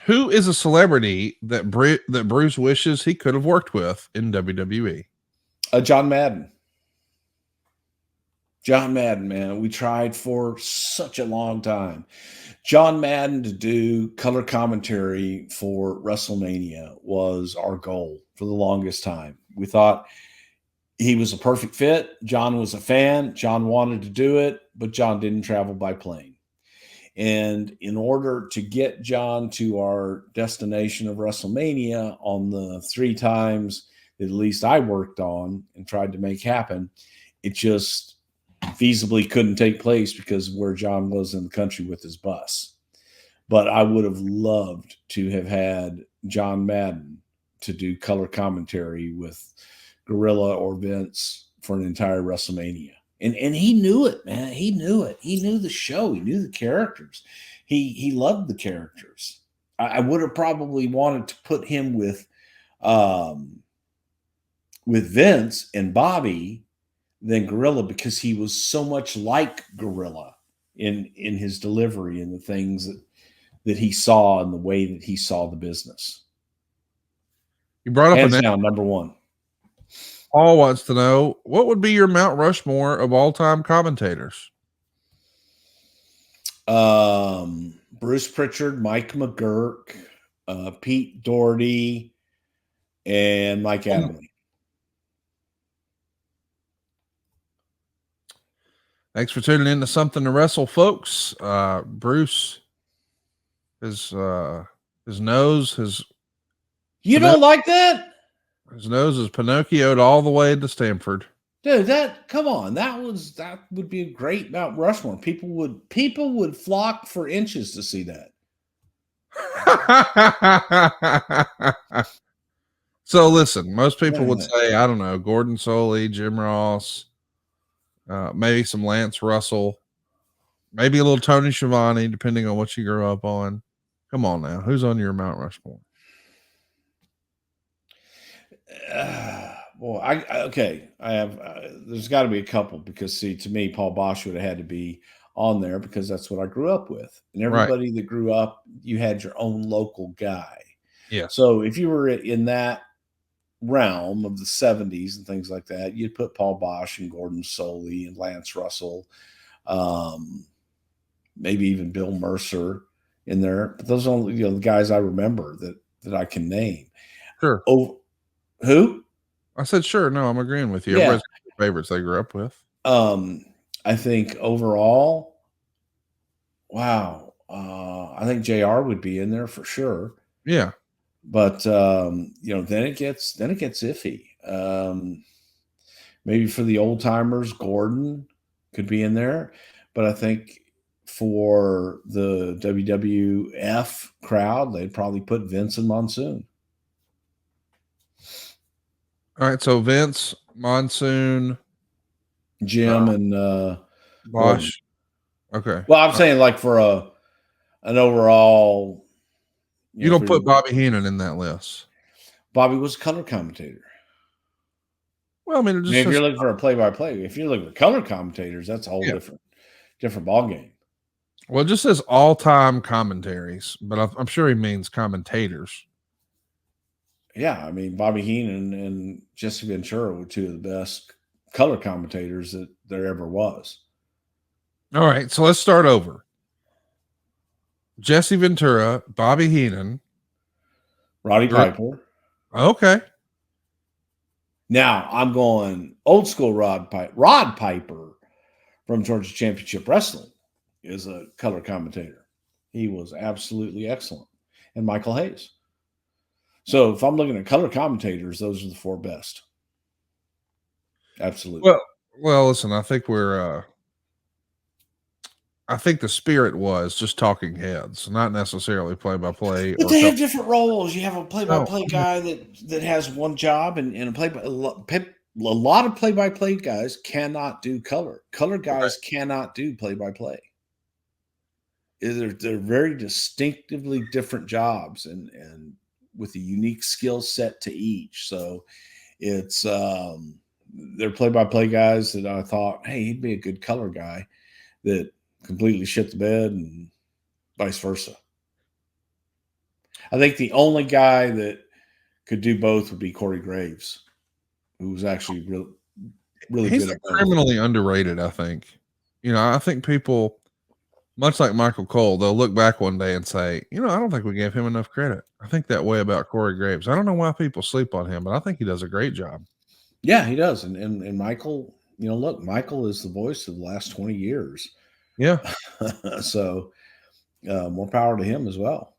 Who is a celebrity that that Bruce wishes he could have worked with in WWE? John Madden. John Madden, man. We tried for such a long time. John Madden to do color commentary for WrestleMania was our goal for the longest time. We thought he was a perfect fit. John was a fan. John wanted to do it, but John didn't travel by plane. And in order to get John to our destination of WrestleMania on the 3 times that at least I worked on and tried to make happen, it just feasibly couldn't take place because of where John was in the country with his bus. But I would have loved to have had John Madden to do color commentary with Gorilla or Vince for an entire WrestleMania. And he knew it, man. He knew it. He knew the show. He knew the characters. He loved the characters. I would have probably wanted to put him with Vince and Bobby than Gorilla because he was so much like Gorilla in his delivery and the things that he saw and the way that he saw the business. You brought up hands down number one. Paul wants to know, what would be your Mount Rushmore of all-time commentators? Bruce Prichard, Mike McGurk, Pete Doherty, and Mike Adderley. Thanks for tuning in to Something to Wrestle, folks. Bruce, his nose, you don't like that? His nose is Pinocchioed all the way to Stamford. Dude, come on. That would be a great Mount Rushmore. People would flock for inches to see that. So listen, most people would say, I don't know, Gordon Soley, Jim Ross, maybe some Lance Russell, maybe a little Tony Schiavone, depending on what you grew up on. Come on now. Who's on your Mount Rushmore? Well, I have. There's got to be a couple because, see, to me, Paul Bosch would have had to be on there because that's what I grew up with, and everybody that grew up, you had your own local guy. Yeah. So if you were in that realm of the 70s and things like that, you'd put Paul Bosch and Gordon Soley and Lance Russell, maybe even Bill Mercer in there. But those are only the guys I remember that I can name. Sure. Oh. Who? I said, sure. No, I'm agreeing with you. Yeah. Everybody's favorites they grew up with. I think overall, wow. I think JR would be in there for sure. Yeah. But then it gets iffy. Maybe for the old timers, Gordon could be in there. But I think for the WWF crowd, they'd probably put Vince and Monsoon. All right, so Vince, Monsoon, Jim, and Bosch. Okay. Well, I'm saying like for an overall. You don't put Bobby Heenan in that list. Bobby was a color commentator. Well, I mean, if you're looking for a play-by-play, if you're looking for color commentators, that's a whole different ball game. Well, it just says all-time commentaries, but I'm sure he means commentators. Yeah, I mean, Bobby Heenan and Jesse Ventura were two of the best color commentators that there ever was. All right, so let's start over. Jesse Ventura, Bobby Heenan, Roddy Piper. Okay. Now I'm going old school Rod Piper. Rod Piper from Georgia Championship Wrestling is a color commentator. He was absolutely excellent. And Michael Hayes. So if I'm looking at color commentators, those are the 4 best. Absolutely. Well, listen, I think I think the spirit was just talking heads, not necessarily play-by-play. But they have different roles. You have a play-by-play guy that has one job, and a lot of play-by-play guys cannot do color. Color guys cannot do play-by-play. They're very distinctively different jobs, and with a unique skill set to each. So it's they're play-by-play guys that I thought, hey, he'd be a good color guy that completely shit the bed and vice versa. I think the only guy that could do both would be Corey Graves, who was actually really He's good at both. criminally underrated, I think. I think people, much like Michael Cole, they'll look back one day and say, I don't think we gave him enough credit. I think that way about Corey Graves. I don't know why people sleep on him, but I think he does a great job. Yeah, he does. And Michael, look, Michael is the voice of the last 20 years. Yeah. So more power to him as well.